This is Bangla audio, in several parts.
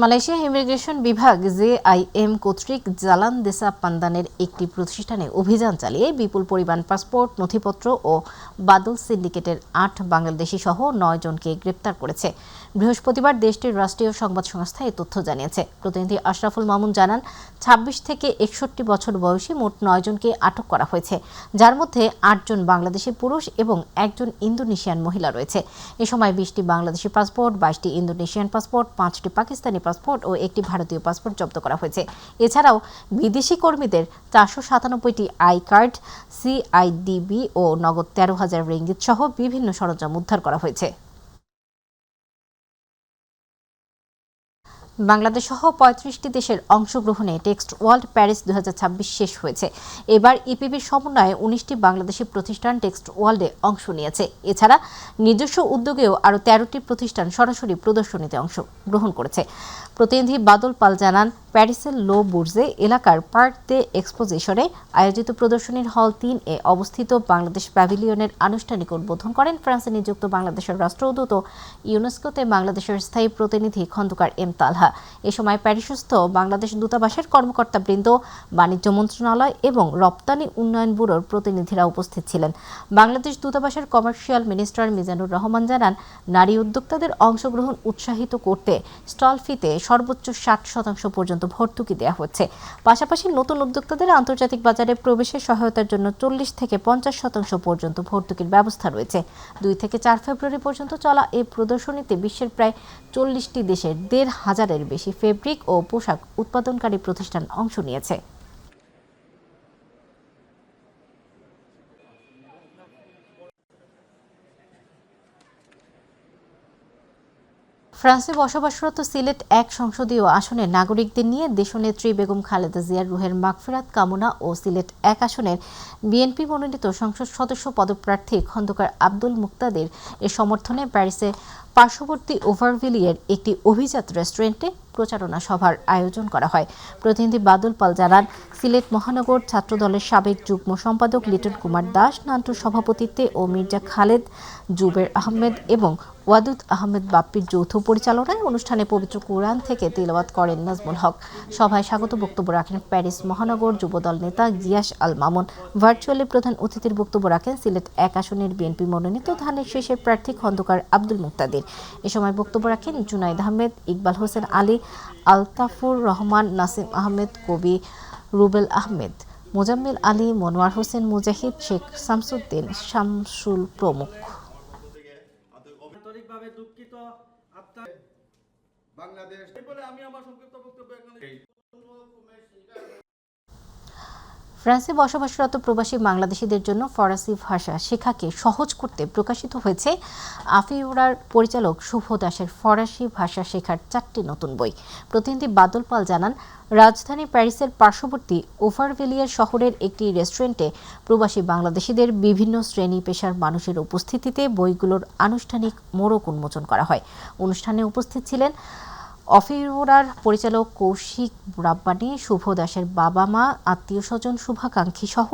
মালয়েশিয়া ইমিগ্রেশন বিভাগ জেআইএম কর্তৃক জালান দেসা পান্দানের একটি প্রতিষ্ঠানে অভিযান চালিয়ে বিপুল পরিমাণ পাসপোর্ট, নথিপত্র ও বাদল সিন্ডিকেটের ৮ বাংলাদেশি সহ ৯ জনকে গ্রেপ্তার করেছে। বৃহস্পতিবার দেশটির রাষ্ট্রীয় সংবাদ সংস্থা এই তথ্য জানিয়েছে। প্রতিনিধি আশরাফুল মামুন জানান, ২৬ থেকে ৬১ বছর বয়সী মোট ৯ জনকে আটক করা হয়েছে, যার মধ্যে ৮ জন বাংলাদেশি পুরুষ এবং একজন ইন্দোনেশিয়ান মহিলা রয়েছে। এ সময় ২০টি বাংলাদেশি পাসপোর্ট, ২২টি ইন্দোনেশিয়ান পাসপোর্ট, ৫টি পাকিস্তানি পাসপোর্ট ও একটি ভারতীয় পাসপোর্ট জব্দ করা হয়েছে। এছাড়াও বিদেশি কর্মীদের ৪৯৭টি আই কার্ড, সিআইডিবি ও নগদ ১৩,০০০ রিঙ্গিত সহ বিভিন্ন সরঞ্জাম উদ্ধার করা হয়েছে। বাংলাদেশ সহ ৩৫টি দেশের অংশগ্রহণে টেক্সট ওয়ার্ল্ড প্যারিস ২০২৬ শেষ হয়েছে। এবার ইপিবির সমন্বয়ে ১৯টি বাংলাদেশি প্রতিষ্ঠান টেক্সট ওয়ার্ল্ডে অংশ নিয়েছে। এছাড়া নিজস্ব উদ্যোগেও আরও ১৩টি প্রতিষ্ঠান সরাসরি প্রদর্শনীতে অংশগ্রহণ করেছে। প্রতিনিধি বাদল পাল জানান, প্যারিসের লো বুর্জে এলাকার পার্ক দে এক্সপোজিশনে আয়োজিত প্রদর্শনীর হল ৩-এ অবস্থিত বাংলাদেশ প্যাভিলিয়নের আনুষ্ঠানিক উদ্বোধন করেন ফ্রান্সে নিযুক্ত বাংলাদেশের রাষ্ট্রদূত ও ইউনেস্কোতে বাংলাদেশের স্থায়ী প্রতিনিধি খন্দকার এম তালহা। এ সময় প্যারিসস্থ বাংলাদেশ দূতাবাসের কর্মকর্তাবৃন্দ, বাণিজ্য মন্ত্রণালয় এবং রপ্তানি উন্নয়ন ব্যুরোর প্রতিনিধিরা উপস্থিত ছিলেন। বাংলাদেশ দূতাবাসের কমার্শিয়াল মিনিস্টার মিজানুর রহমান জানান, নারী উদ্যোক্তাদের অংশগ্রহণ উৎসাহিত করতে স্টল ফিতে সর্বোচ্চ ৬০% পর্যন্ত ভর্তুকি দেওয়া হচ্ছে। পাশাপাশি নতুন উদ্যোক্তাদের আন্তর্জাতিক বাজারে প্রবেশের সহায়তার জন্য ৪০ থেকে ৫০% পর্যন্ত ভর্তুকির ব্যবস্থা রয়েছে। ২ থেকে ৪ ফেব্রুয়ারি পর্যন্ত চলা এই প্রদর্শনীতে বিশ্বের প্রায় ৪০টি দেশের ১৫০০-এর বেশি ফেব্রিক ও পোশাক উৎপাদনকারী প্রতিষ্ঠান অংশ নিয়েছে। ফ্রান্সে বসবাসরত সিলেট ১ সংসদীয় আসনের নাগরিকদের নিয়ে দেশনেত্রী বেগম খালেদা জিয়ার রুহের মাগফিরাত কামনা ও সিলেট ১ আসনের বিএনপি মনোনীত সংসদ সদস্য পদপ্রার্থী খন্দকার আব্দুল মুক্তাদির এর সমর্থনে প্যারিসে পার্শ্ববর্তী ওভারভিলিয়ের একটি অভিজাত রেস্টুরেন্টে প্রচারণা সভার আয়োজন করা হয়। প্রতিনিধি বাদল পাল জানান, সিলেট মহানগর ছাত্রদলের সাবেক যুগ্ম সম্পাদক লিটন কুমার দাস নান্টুর সভাপতিত্বে ও মির্জা খালেদ, জুবের আহমেদ এবং ওয়াদুদ আহমেদ বাপ্পির যৌথ পরিচালনায় অনুষ্ঠানে পবিত্র কোরআন থেকে তিলাওয়াত করেন নাজমুল হক। সভায় স্বাগত বক্তব্য রাখেন প্যারিস মহানগর যুবদল নেতা গিয়াস আল মামুন। ভার্চুয়ালি প্রধান অতিথির বক্তব্য রাখেন সিলেট ১ আসনের বিএনপি মনোনীত ধানের শীষের প্রার্থী খন্দকার আব্দুল মুক্তাদির। এ সময় বক্তব্য রাখেন জুনাইদ আহমেদ, ইকবাল হোসেন আলী, আলতাফুর রহমান, নাসিম আহমেদ, কবি রুবেল আহমেদ, মোজাম্মেল আলী, মনোয়ার হোসেন মুজাহিদ, শেখ শামসুদ্দিন, শামসুল প্রমুখ। ফ্রান্সে বসবাসরত প্রবাসী বাংলাদেশিদের জন্য ফরাসি ভাষা শেখাকে সহজ করতে প্রকাশিত হয়েছে আফিউরার পরিচালক শুভ দাসের ফরাসি ভাষা শেখার ৪টি নতুন বই। প্রতিনিধি বাদল পাল জানান, রাজধানী প্যারিসের পার্শ্ববর্তী ওভারভিলিয়ার শহরের একটি রেস্টুরেন্টে প্রবাসী বাংলাদেশিদের বিভিন্ন শ্রেণী পেশার মানুষের উপস্থিতিতে বইগুলোর আনুষ্ঠানিক মোড়ক উন্মোচন করা হয়। অনুষ্ঠানে উপস্থিত ছিলেন অফিউরার পরিচালক কৌশিক রাব্বানী, শুভ দাসের বাবা-মা, আত্মীয়-স্বজন, শুভাকাঙ্ক্ষী সহ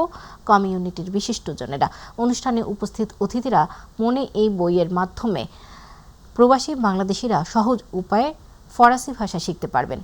কমিউনিটির বিশিষ্টজনেরা। অনুষ্ঠানে উপস্থিত অতিথিরা মনে এই বইয়ের মাধ্যমে প্রবাসী বাংলাদেশিরা সহজ উপায়ে ফরাসি ভাষা শিখতে পারবেন।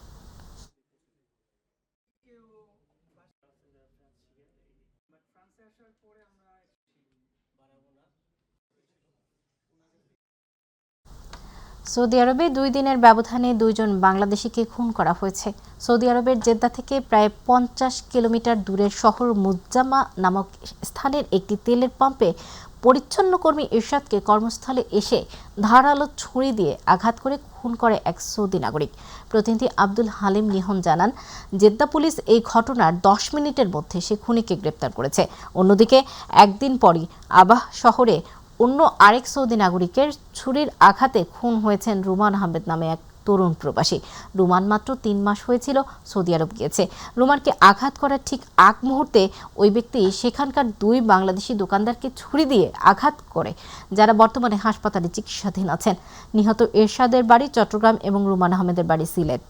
সৌদি আরবে ২ দিনের ব্যবধানে ২ জন বাংলাদেশিকে খুন করা হয়েছে। সৌদি আরবের জেদ্দা থেকে প্রায় ৫০ কিলোমিটার দূরের শহর মুজ্জামা নামক স্থানের একটি তেলের পাম্পে পরিচ্ছন্ন কর্মী ইরশাদকে কর্মস্থলে এসে ধারালো ছুরি দিয়ে আঘাত করে খুন করে এক সৌদি নাগরিক। প্রতিনিধি আব্দুল হালিম নিহন জানান, জেদ্দা পুলিশ এই ঘটনার ১০ মিনিটের মধ্যে সে খুনিকে গ্রেপ্তার করেছে। অন্যদিকে একদিন পরই আবাহ শহরে অন্য আরেক সৌদি নাগরিকের ছুরির আঘাতে খুন হয়েছেন রুমান আহমেদ নামে এক তরুণ প্রবাসী। রুমান মাত্র ৩ মাস হয়েছিল সৌদি আরব গিয়েছে। রুমানকে আঘাত করার ঠিক আগ মুহূর্তে ওই ব্যক্তি সেখানকার ২ বাংলাদেশি দোকানদারকে ছুরি দিয়ে আঘাত করে, যারা বর্তমানে হাসপাতালে চিকিৎসাধীন আছেন। নিহত এরশাদের বাড়ি চট্টগ্রাম এবং রুমান আহমেদের বাড়ি সিলেট।